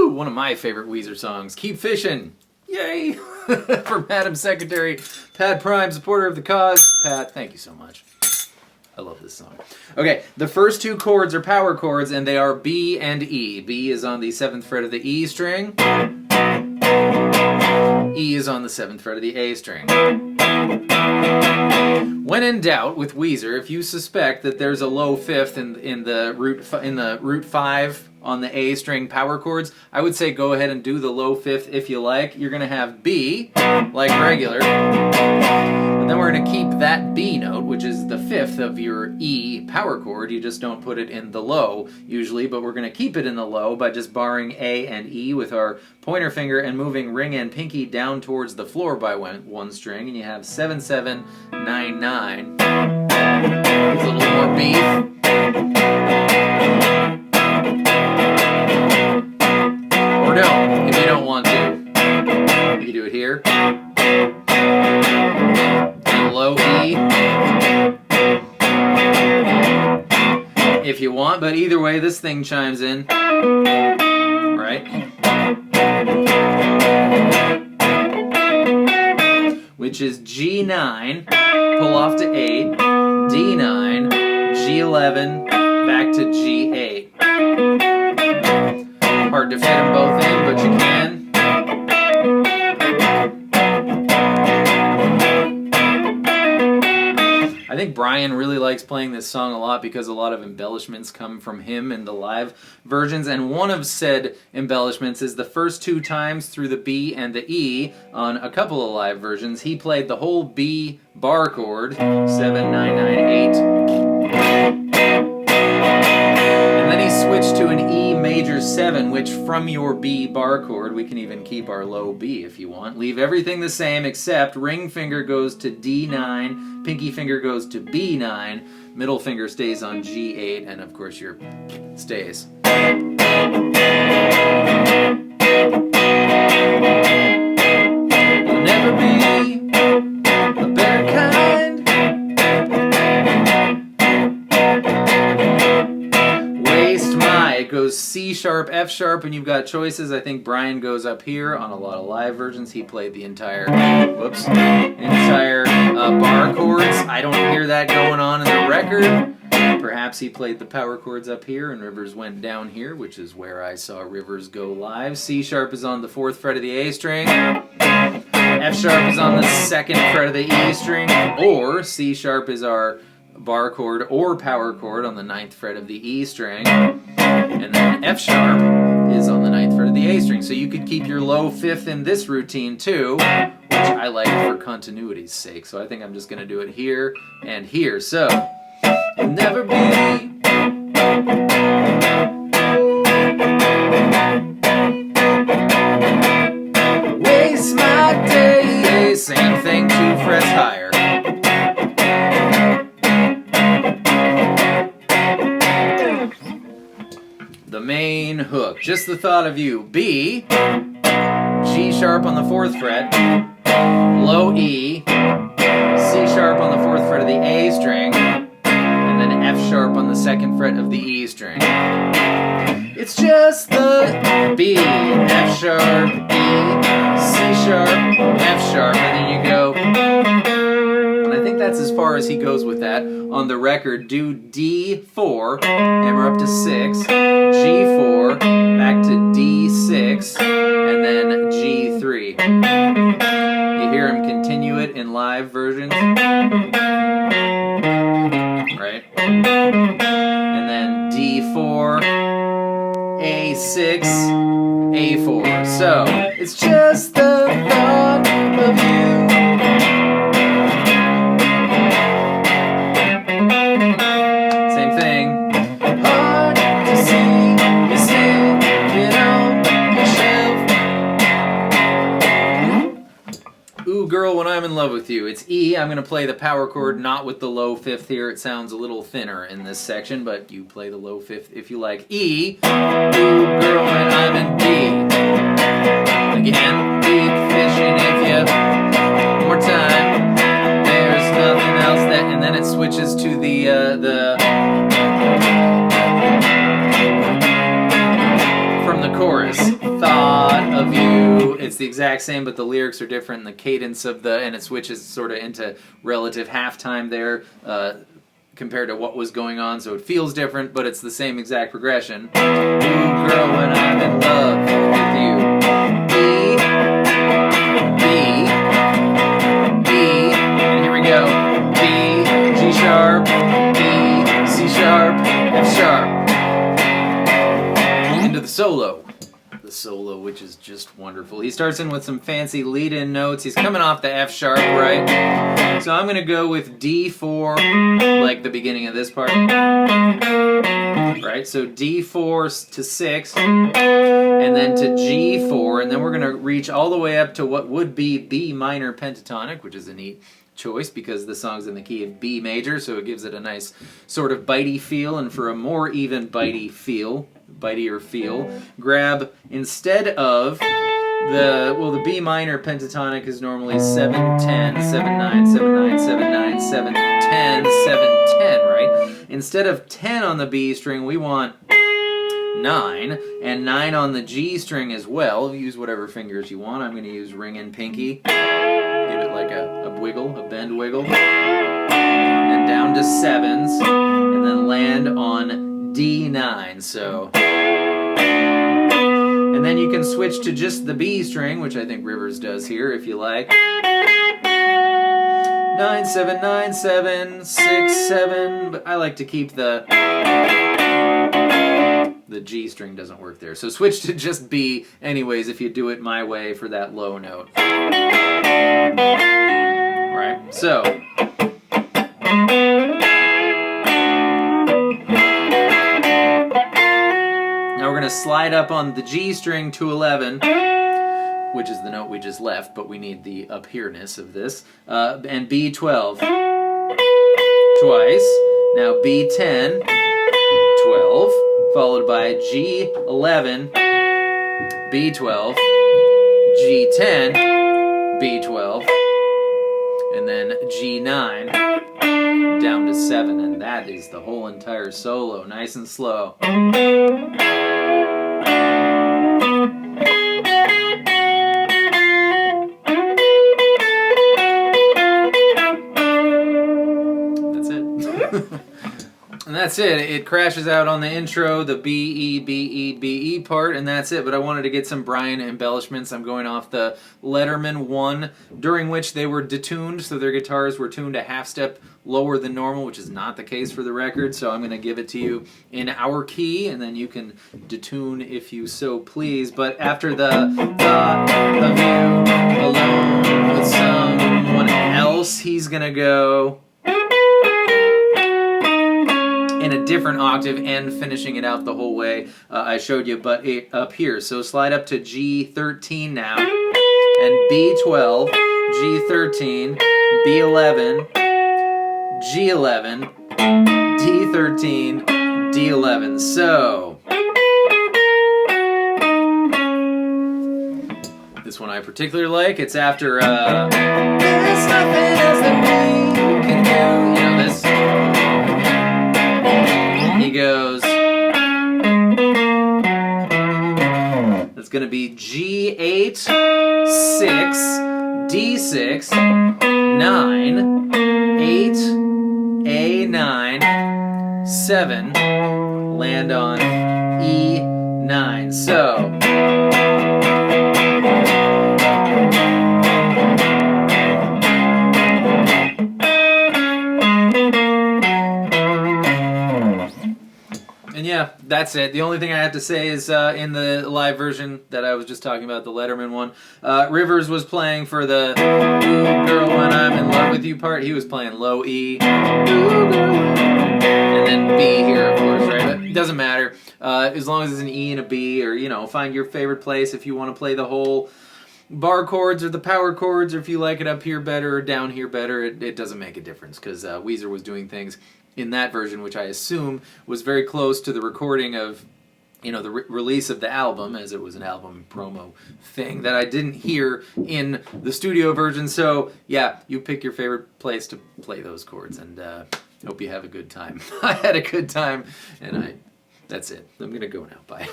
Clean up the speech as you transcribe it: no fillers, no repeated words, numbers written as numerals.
Woo! One of my favorite Weezer songs. Keep Fishin'. Yay! For Madam Secretary, Pat Prime, supporter of the cause. Pat, thank you so much. I love this song. Okay, the first two chords are power chords, and they are B and E. B is on the 7th fret of the E string. E is on the 7th fret of the A string. When in doubt with Weezer, if you suspect that there's a low fifth in the root 5 on the A string power chords, I would say go ahead and do the low fifth if you like. You're going to have B, like regular, but then we're going to keep that B note, which is the 5th of your E power chord. You just don't put it in the low usually, but we're going to keep it in the low by just barring A and E with our pointer finger and moving ring and pinky down towards the floor by one string, and you have 7, 7, 9, 9. It's a little more beef. Or don't, if you don't want to. You can do it here. And low E. If you want, but either way, this thing chimes in. Right? Which is G9, pull off to 8, D9, G11, back to G8. Hard to fit them both in, but you can. I think Brian really likes playing this song a lot because a lot of embellishments come from him in the live versions, and one of said embellishments is the first 2 times through the B and the E on a couple of live versions, he played the whole B bar chord, 7, 9, 9, 8, and then he switched to an E major 7, which from your B bar chord, we can even keep our low B if you want. Leave everything the same except ring finger goes to D9, pinky finger goes to B9, middle finger stays on G8, and of course your stays. You'll never be a better kind. Waste my, it goes C sharp, F sharp, and you've got choices. I think Brian goes up here on a lot of live versions. He played the entire, bar chords. I don't hear that going on in the record. Perhaps he played the power chords up here and Rivers went down here, which is where I saw Rivers go live. C sharp is on the 4th fret of the A string. F sharp is on the 2nd fret of the E string. Or C sharp is our bar chord or power chord on the 9th fret of the E string. And then F sharp is on the 9th fret of the A string. So you could keep your low 5th in this routine too, which I like for continuity's sake. So I think I'm just going to do it here and here. So, you'll never be waste my day. Same thing, 2 frets higher. The main hook, just the thought of you. B, G sharp on the 4th fret, low E, C sharp on the 4th fret of the A string, and then F sharp on the 2nd fret of the E string. It's just the B, F sharp, E, C sharp, F sharp, and then you go. And I think that's as far as he goes with that. On the record, do D4, hammer up to 6, G4, back to D6, and then G3. You hear him continue it in live versions. Right? And then D4, A6, A4. So, it's just the thought of you. Same thing. Hard to see you sing it on your shelf. Ooh, girl, when I'm in love with you. It's E. I'm going to play the power chord, not with the low 5th here. It sounds a little thinner in this section, but you play the low 5th if you like. E. Ooh, girl, when I'm in D. Again, keep fishing if you. One more time. There's nothing else that, and then it switches to from from the chorus. Thought of you. It's the exact same, but the lyrics are different. And the cadence of and it switches sort of into relative halftime there compared to what was going on. So it feels different, but it's the same exact progression. Ooh, girl, when I'm in love with you. B, B, B, and here we go. B, G sharp, B, C sharp, F sharp. Into the solo. The solo, which is just wonderful. He starts in with some fancy lead-in notes. He's coming off the F sharp, right? So I'm going to go with D4, like the beginning of this part. Right? So D4 to 6, and then to G4, and then we're going to reach all the way up to what would be B minor pentatonic, which is a neat choice because the song's in the key of B major, so it gives it a nice sort of bitey feel, and for a more even bitey feel, bitier feel, grab instead of the B minor pentatonic is normally 7 10 7 9 7 9 7 9 7 10 7 10, right? Instead of 10 on the B string, we want 9, and 9 on the G string as well. Use whatever fingers you want. I'm going to use ring and pinky. Give it like a wiggle, a bend wiggle. And down to 7s, and then land on D9. So, and then you can switch to just the B string, which I think Rivers does here, if you like. 9 7 9 7 6 7, but I like to keep the G string doesn't work there. So switch to just B anyways if you do it my way for that low note. Right? So now we're going to slide up on the G string to 11, which is the note we just left, but we need the up here-ness of this. And B12 twice. Now B10, 12, followed by G11, B12, G10, B12, and then G9 down to 7, and that is the whole entire solo, nice and slow. That's it. And that's it. It crashes out on the intro, the B, E, B, E, B, E part, and that's it. But I wanted to get some Bryan embellishments. I'm going off the Letterman 1, during which they were detuned, so their guitars were tuned a half step lower than normal, which is not the case for the record. So I'm going to give it to you in our key, and then you can detune if you so please. But after the thought of you alone with someone else, he's going to go in a different octave and finishing it out the whole way I showed you, but up here. So slide up to G13 now, and B12, G13, B11, G11, D13, D11. So this one I particularly like. It's after there's nothing else that we can do. You know this. He goes, that's going to be G8, 6, D6, 9, 8, A9, 7, land on E9. So, and yeah, that's it. The only thing I have to say is in the live version that I was just talking about, the Letterman one, Rivers was playing for the Ooh, girl, when I'm in love with you part. He was playing low E, Ooh, girl, and then B here, of course, right? But it doesn't matter. As long as it's an E and a B, or, you know, find your favorite place if you want to play the whole bar chords or the power chords, or if you like it up here better or down here better, it doesn't make a difference, because Weezer was doing things in that version, which I assume was very close to the recording of, you know, the release of the album, as it was an album promo thing that I didn't hear in the studio version. So yeah, you pick your favorite place to play those chords, and hope you have a good time. I had a good time, and that's it. I'm gonna go now. Bye.